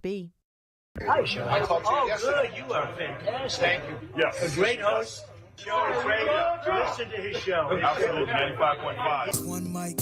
be. Hi, Sean. I called you yesterday. Good. You are fantastic. Thank you. Yes. A great host. Show is great. Listen to his show. Absolutely, 95.5. One mic.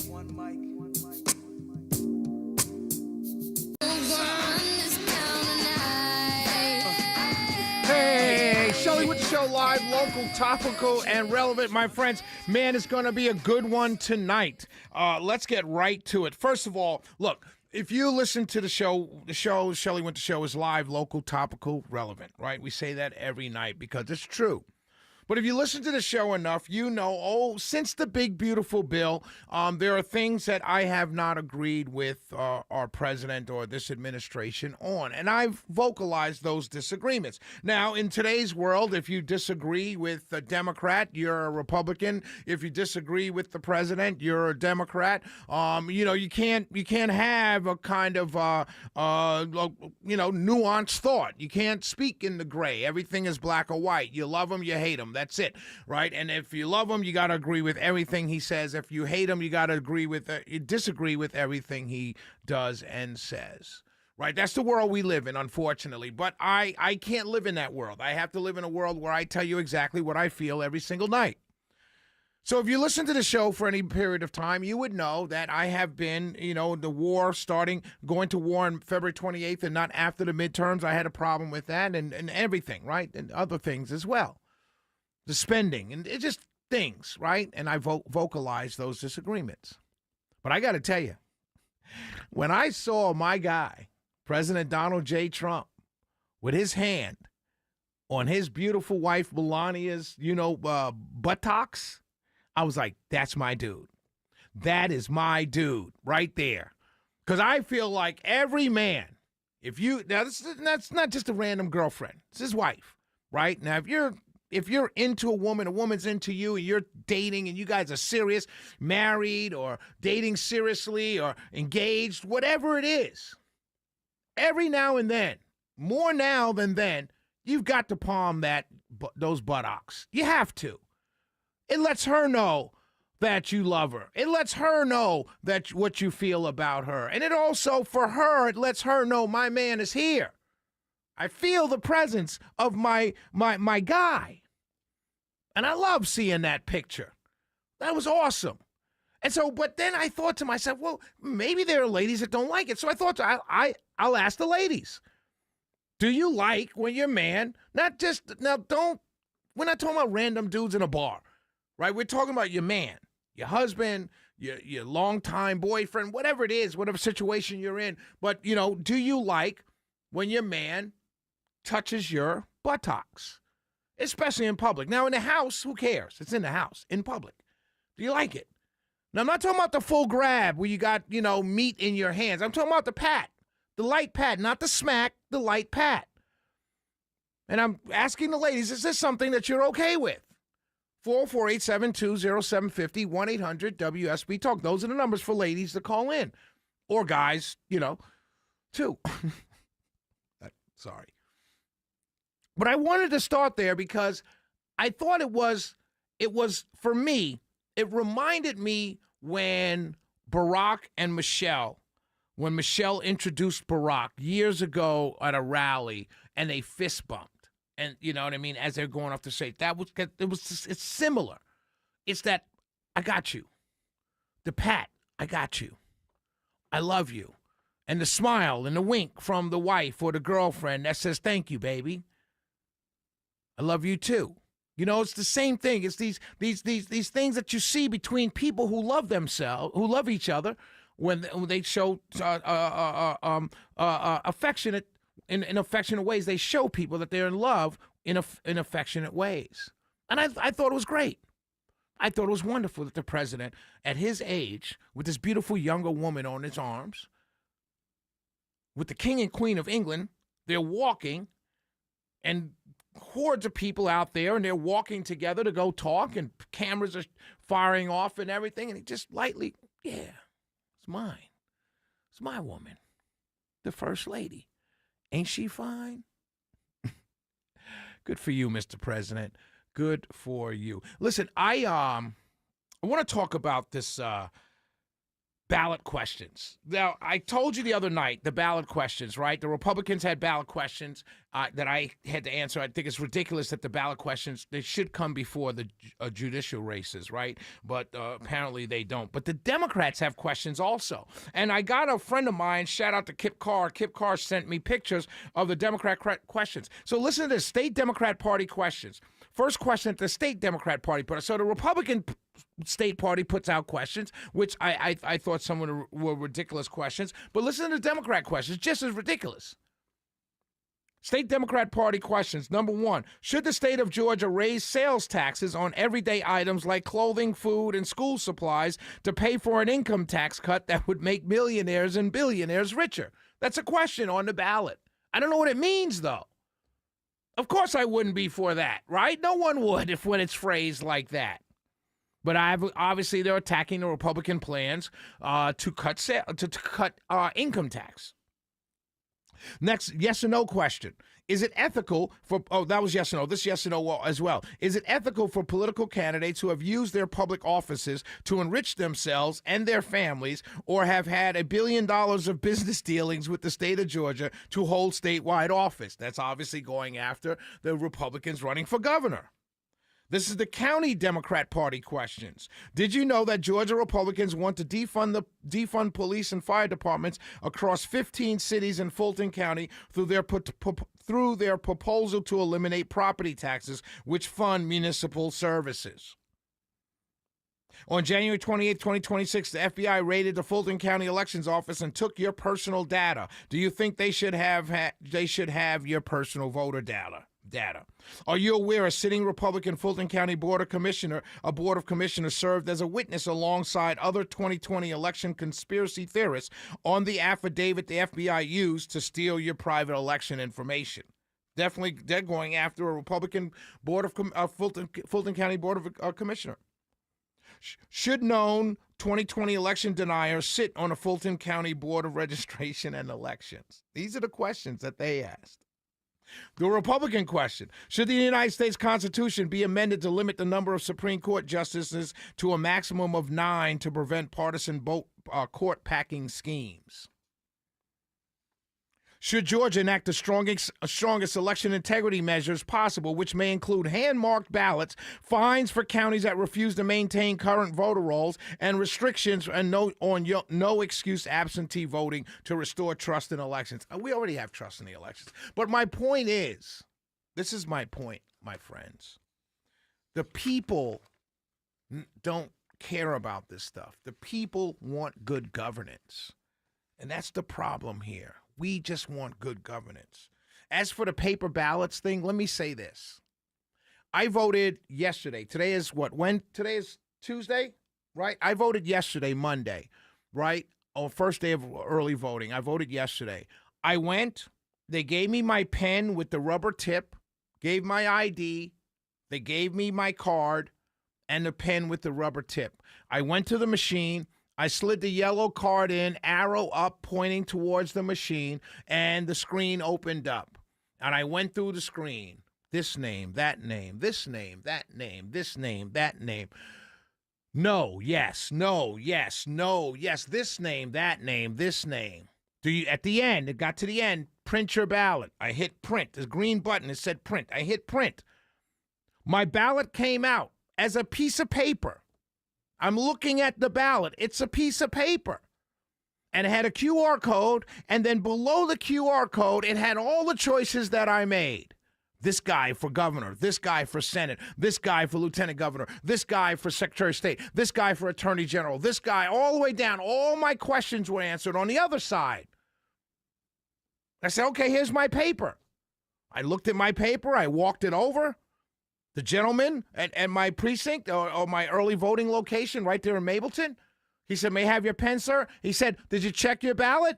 Hey, Shelley with the show live, local, topical, and relevant, my friends. Man, it's going to be a good one tonight. Let's get right to it. First of all, look, if you listen to the show, Shelley Went to Show is live, local, topical, relevant, right? We say that every night because it's true. But if you listen to the show enough, you know, since the big, beautiful bill, there are things that I have not agreed with our president or this administration on. And I've vocalized those disagreements. Now, in today's world, if you disagree with a Democrat, you're a Republican. If you disagree with the president, you're a Democrat. You can't have a kind of, nuanced thought. You can't speak in the gray. Everything is black or white. You love him, you hate him. That's it, right? And if you love him, you got to agree with everything he says. If you hate him, you got to disagree with everything he does and says, right? That's the world we live in, unfortunately. But I can't live in that world. I have to live in a world where I tell you exactly what I feel every single night. So if you listen to the show for any period of time, you would know that I have been, the war going to war on February 28th and not after the midterms. I had a problem with that and everything, right? And other things as well. The spending, and it's just things, right? And I vocalized those disagreements. But I got to tell you, when I saw my guy, President Donald J. Trump, with his hand on his beautiful wife Melania's, buttocks, I was like, that's my dude. That is my dude right there. Because I feel like every man, that's not just a random girlfriend. It's his wife, right? Now, if you're into a woman's into you, and you're dating and you guys are serious, married or dating seriously or engaged, whatever it is, every now and then, more now than then, you've got to palm those buttocks. You have to. It lets her know that you love her. It lets her know that what you feel about her. And it also, for her, it lets her know my man is here. I feel the presence of my guy. And I love seeing that picture. That was awesome. And so, but then I thought to myself, well, maybe there are ladies that don't like it. So I thought I'll ask the ladies. Do you like when your man, we're not talking about random dudes in a bar, right? We're talking about your man, your husband, your longtime boyfriend, whatever it is, whatever situation you're in. But, do you like when your man touches your buttocks, especially in public? Now, in the house, who cares? It's in the house. In public, do you like it? Now, I'm not talking about the full grab where you got, meat in your hands. I'm talking about the pat, the light pat, not the smack, the light pat. And I'm asking the ladies, is this something that you're okay with? 404-872-0750, 1-800-WSB-TALK. Those are the numbers for ladies to call in. Or guys, too. Sorry. But I wanted to start there because I thought it was for me, it reminded me when Michelle introduced Barack years ago at a rally and they fist bumped. And you know what I mean? As they're going off the stage, it's similar. It's that I got you. The pat, I got you. I love you. And the smile and the wink from the wife or the girlfriend that says, thank you, baby. I love you too. It's the same thing. It's these things that you see between people who love themselves, who love each other, when they show affectionate in affectionate ways. They show people that they're in love in affectionate ways. And I thought it was great. I thought it was wonderful that the president, at his age, with this beautiful younger woman on his arms, with the king and queen of England, they're walking, and hordes of people out there, and they're walking together to go talk, and cameras are firing off and everything, and he just lightly, yeah, it's mine. It's my woman, the first lady. Ain't she fine? Good for you, Mr. President. Good for you. Listen, I want to talk about this ballot questions. Now, I told you the other night, the ballot questions, right? The Republicans had ballot questions that I had to answer. I think it's ridiculous that the ballot questions, they should come before the judicial races, right? But apparently they don't. But the Democrats have questions also. And I got a friend of mine, shout out to Kip Carr. Kip Carr sent me pictures of the Democrat questions. So listen to this, state Democrat Party questions. First question that the state Democrat Party put. So the Republican state party puts out questions, which I thought some of them were ridiculous questions. But listen to the Democrat questions, just as ridiculous. State Democrat Party questions. Number one, should the state of Georgia raise sales taxes on everyday items like clothing, food, and school supplies to pay for an income tax cut that would make millionaires and billionaires richer? That's a question on the ballot. I don't know what it means, though. Of course I wouldn't be for that, right? No one would when it's phrased like that. But obviously they're attacking the Republican plans to cut income tax. Next, yes or no question. Is it ethical for, that was yes or no. This yes or no as well. Is it ethical for political candidates who have used their public offices to enrich themselves and their families or have had $1 billion of business dealings with the state of Georgia to hold statewide office? That's obviously going after the Republicans running for governor. This is the county Democrat Party questions. Did you know that Georgia Republicans want to defund police and fire departments across 15 cities in Fulton County through their proposal to eliminate property taxes, which fund municipal services? On January 28, 2026, the FBI raided the Fulton County Elections Office and took your personal data. Do you think they should have your personal voter data? Are you aware a sitting Republican Fulton County Board of Commissioners served as a witness alongside other 2020 election conspiracy theorists on the affidavit the FBI used to steal your private election information? Definitely, they're going after a Republican Fulton County Board of Commissioner. Should known 2020 election deniers sit on a Fulton County Board of Registration and Elections? These are the questions that they asked. The Republican question, should the United States Constitution be amended to limit the number of Supreme Court justices to a maximum of 9 to prevent partisan court-packing schemes? Should Georgia enact the strongest election integrity measures possible, which may include hand-marked ballots, fines for counties that refuse to maintain current voter rolls, and restrictions on no-excuse absentee voting to restore trust in elections? We already have trust in the elections. But my point is, this is my point, my friends. The people don't care about this stuff. The people want good governance. And that's the problem here. We just want good governance. As for the paper ballots thing, let me say this. I voted yesterday. Today is what? Today is Tuesday, right? I voted yesterday, Monday, right? On first day of early voting. I voted yesterday. I went, they gave me my pen with the rubber tip, gave my ID, they gave me my card, and the pen with the rubber tip. I went to the machine. I slid the yellow card in, arrow up pointing towards the machine, and the screen opened up. And I went through the screen. This name, that name, this name, that name, this name, that name. No, yes, no, yes, no, yes, this name, that name, this name. At the end, it got to the end, print your ballot. I hit print. There's a green button. It said print. I hit print. My ballot came out as a piece of paper. I'm looking at the ballot. It's a piece of paper. And it had a QR code, and then below the QR code, it had all the choices that I made. This guy for governor, this guy for Senate, this guy for lieutenant governor, this guy for secretary of state, this guy for attorney general, this guy, all the way down. All my questions were answered on the other side. I said, okay, here's my paper. I looked at my paper. I walked it over. The gentleman at my precinct or my early voting location right there in Mableton, he said, may I have your pen, sir? He said, did you check your ballot?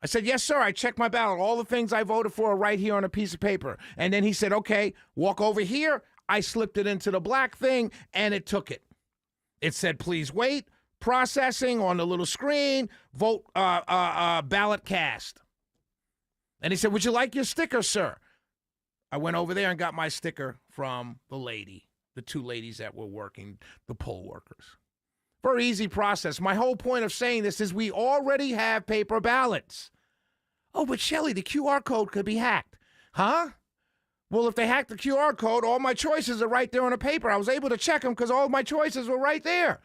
I said, yes, sir, I checked my ballot. All the things I voted for are right here on a piece of paper. And then he said, okay, walk over here. I slipped it into the black thing, and it took it. It said, please wait, processing on the little screen, vote, ballot cast. And he said, would you like your sticker, sir? I went over there and got my sticker from the two ladies that were working, the poll workers. Very easy process. My whole point of saying this is we already have paper ballots. Oh, but Shelley, the QR code could be hacked. Huh? Well, if they hack the QR code, all my choices are right there on the paper. I was able to check them because all my choices were right there.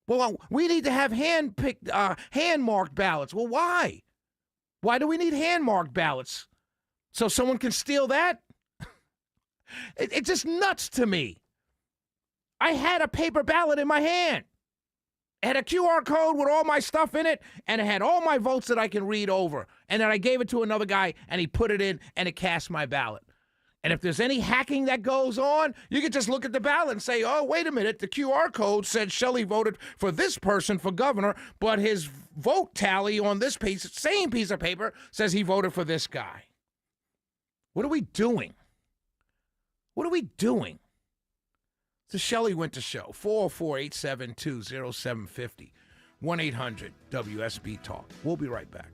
Well, we need to have hand-marked ballots. Well, why? Why do we need hand-marked ballots? So someone can steal that? It's just nuts to me. I had a paper ballot in my hand. It had a QR code with all my stuff in it, and it had all my votes that I can read over. And then I gave it to another guy, and he put it in, and it cast my ballot. And if there's any hacking that goes on, you can just look at the ballot and say, oh, wait a minute, the QR code said Shelley voted for this person for governor, but his vote tally on this same piece of paper says he voted for this guy. What are we doing? What are we doing? It's the Shelley Winter Show, 404-872-0750, 1-800-WSB-TALK. We'll be right back.